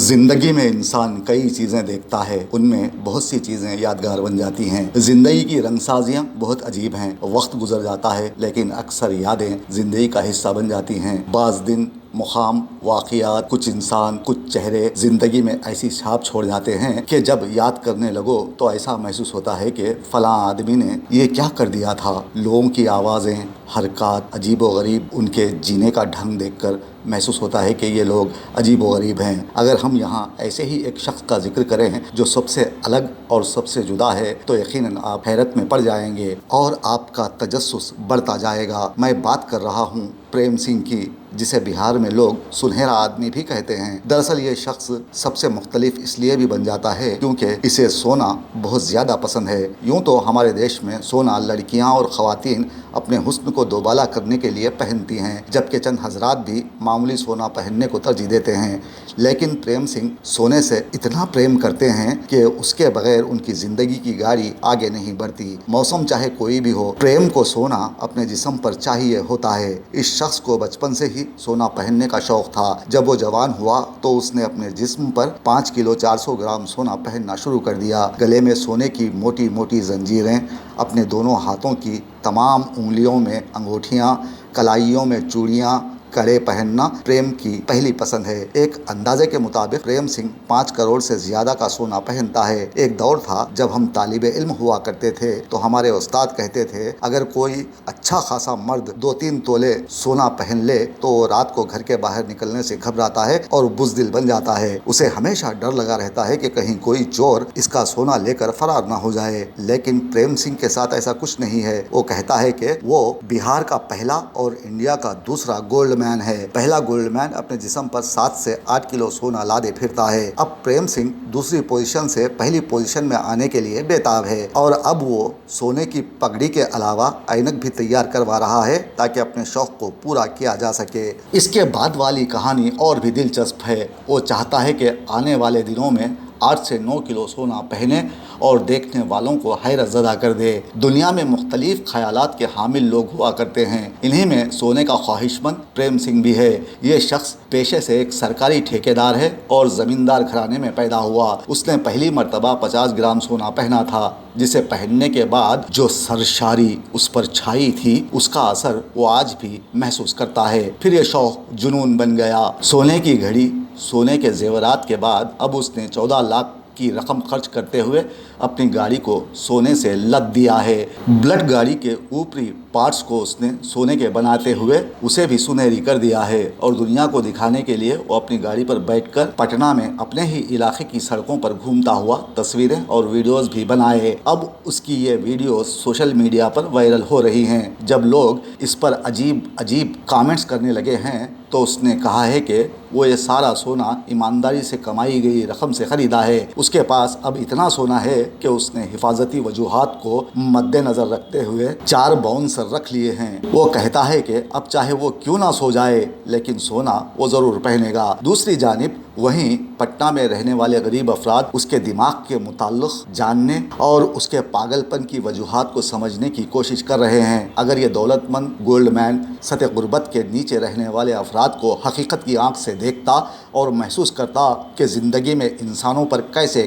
زندگی میں انسان کئی چیزیں دیکھتا ہے، ان میں بہت سی چیزیں یادگار بن جاتی ہیں۔ زندگی کی رنگ سازیاں بہت عجیب ہیں۔ وقت گزر جاتا ہے لیکن اکثر یادیں زندگی کا حصہ بن جاتی ہیں۔ بعض دن، مقام، واقعات، کچھ انسان، کچھ چہرے زندگی میں ایسی چھاپ چھوڑ جاتے ہیں کہ جب یاد کرنے لگو تو ایسا محسوس ہوتا ہے کہ فلاں آدمی نے یہ کیا کر دیا تھا۔ لوگوں کی آوازیں، حرکات، عجیب و غریب ان کے جینے کا ڈھنگ دیکھ کر محسوس ہوتا ہے کہ یہ لوگ عجیب و غریب ہیں۔ اگر ہم یہاں ایسے ہی ایک شخص کا ذکر کریں جو سب سے الگ اور سب سے جدا ہے تو یقیناً آپ حیرت میں پڑ جائیں گے اور آپ کا تجسس بڑھتا جائے گا۔ میں بات کر رہا ہوں پریم سنگھ کی، جسے بہار میں لوگ سنہرا آدمی بھی کہتے ہیں۔ دراصل یہ شخص سب سے مختلف اس لیے بھی بن جاتا ہے کیونکہ اسے سونا بہت زیادہ پسند ہے۔ یوں تو ہمارے دیش میں سونا لڑکیاں اور خواتین اپنے حسن کو دوبالا کرنے کے لیے پہنتی ہیں، جبکہ چند حضرات بھی معمولی سونا پہننے کو ترجیح دیتے ہیں۔ لیکن پریم سنگھ سونے سے اتنا پریم کرتے ہیں کہ اس کے بغیر ان کی زندگی کی گاڑی آگے نہیں بڑھتی۔ موسم چاہے کوئی بھی ہو، پریم کو سونا اپنے جسم پر چاہیے ہوتا ہے۔ اس شخص کو بچپن سے ہی سونا پہننے کا شوق تھا۔ جب وہ جوان ہوا تو اس نے اپنے جسم پر 5 کلو 400 گرام سونا پہننا شروع کر دیا۔ گلے میں سونے کی موٹی موٹی زنجیریں، اپنے دونوں ہاتھوں کی تمام انگلیوں میں انگوٹھیاں، کلائیوں میں چوڑیاں، کڑے پہننا پریم کی پہلی پسند ہے۔ ایک اندازے کے مطابق پریم سنگھ 5 کروڑ سے زیادہ کا سونا پہنتا ہے۔ ایک دور تھا جب ہم طالب علم ہوا کرتے تھے تو ہمارے استاد کہتے تھے اگر کوئی اچھا خاصا مرد 2-3 تولے سونا پہن لے تو وہ رات کو گھر کے باہر نکلنے سے گھبراتا ہے اور بزدل بن جاتا ہے۔ اسے ہمیشہ ڈر لگا رہتا ہے کہ کہیں کوئی چور اس کا سونا لے کر فرار نہ ہو جائے۔ لیکن پریم سنگھ کے ساتھ ایسا کچھ نہیں ہے۔ وہ کہتا ہے کہ وہ بہار کا پہلا اور انڈیا کا دوسرا گولڈ مین ہے۔ پہلا گولڈ مین اپنے جسم پر 7 سے 8 کلو سونا لادے پھرتا ہے۔ اب پریم سنگھ دوسری پوزیشن سے پہلی پوزیشن میں آنے کے لیے بےتاب ہے اور اب وہ سونے کی پگڑی کے علاوہ اینک بھی تیار کروا رہا ہے تاکہ اپنے شوق کو پورا کیا جا سکے۔ اس کے بعد والی کہانی اور بھی دلچسپ ہے۔ وہ چاہتا ہے کہ آنے والے دنوں میں 8 سے 9 کلو سونا پہنے اور دیکھنے والوں کو حیرت زدہ کر دے۔ دنیا میں مختلف خیالات کے حامل لوگ ہوا کرتے ہیں، انہی میں سونے کا خواہش مند پریم سنگھ بھی ہے۔ یہ شخص پیشے سے ایک سرکاری ٹھیکیدار ہے اور زمیندار گھرانے میں پیدا ہوا۔ اس نے پہلی مرتبہ 50 گرام سونا پہنا تھا، جسے پہننے کے بعد جو سرشاری اس پر چھائی تھی اس کا اثر وہ آج بھی محسوس کرتا ہے۔ پھر یہ شوق جنون بن گیا۔ سونے کی گھڑی، سونے کے زیورات کے بعد اب اس نے 14 لاکھ کی رقم خرچ کرتے ہوئے اپنی گاڑی کو سونے سے لد دیا ہے۔ بلٹ گاڑی کے اوپری پارٹس کو اس نے سونے کے بناتے ہوئے اسے بھی سنہری کر دیا ہے اور دنیا کو دکھانے کے لیے وہ اپنی گاڑی پر بیٹھ کر پٹنہ میں اپنے ہی علاقے کی سڑکوں پر گھومتا ہوا تصویریں اور ویڈیوز بھی بنائے۔ اب اس کی یہ ویڈیوز سوشل میڈیا پر وائرل ہو رہی ہیں۔ جب لوگ اس پر عجیب کامنٹس کرنے لگے ہیں تو اس نے کہا ہے کہ وہ یہ سارا سونا ایمانداری سے کمائی گئی رقم سے خریدا ہے۔ اس کے پاس اب اتنا سونا ہے کہ اس نے حفاظتی وجوہات کو مد نظر رکھتے ہوئے 4 باؤنسر رکھ لیے ہیں۔ وہ کہتا ہے کہ اب چاہے وہ کیوں نہ سو جائے لیکن سونا وہ ضرور پہنے گا۔ دوسری جانب وہیں پٹنہ میں رہنے والے غریب افراد اس کے دماغ کے متعلق جاننے اور اس کے پاگل پن کی وجوہات کو سمجھنے کی کوشش کر رہے ہیں۔ اگر یہ دولت مند گولڈ مین سطح غربت کے نیچے رہنے والے افراد کو حقیقت کی آنکھ سے دیکھتا اور محسوس کرتا کہ زندگی میں انسانوں پر کیسے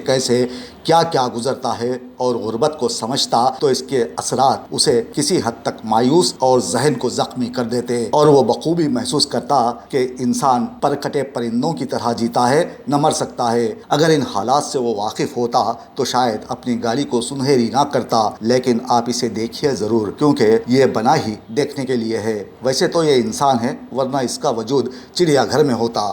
کیا گزرتا ہے اور غربت کو سمجھتا تو اس کے اثرات اسے کسی حد تک مایوس اور ذہن کو زخمی کر دیتے اور وہ بخوبی محسوس کرتا کہ انسان پر کٹے پرندوں کی طرح جیتا ہے، نہ مر سکتا ہے۔ اگر ان حالات سے وہ واقف ہوتا تو شاید اپنی گاڑی کو سنہری نہ کرتا، لیکن آپ اسے دیکھیے ضرور کیونکہ یہ بنا ہی دیکھنے کے لیے ہے۔ ویسے تو یہ انسان ہے ورنہ اس کا وجود چڑیا گھر میں ہوتا۔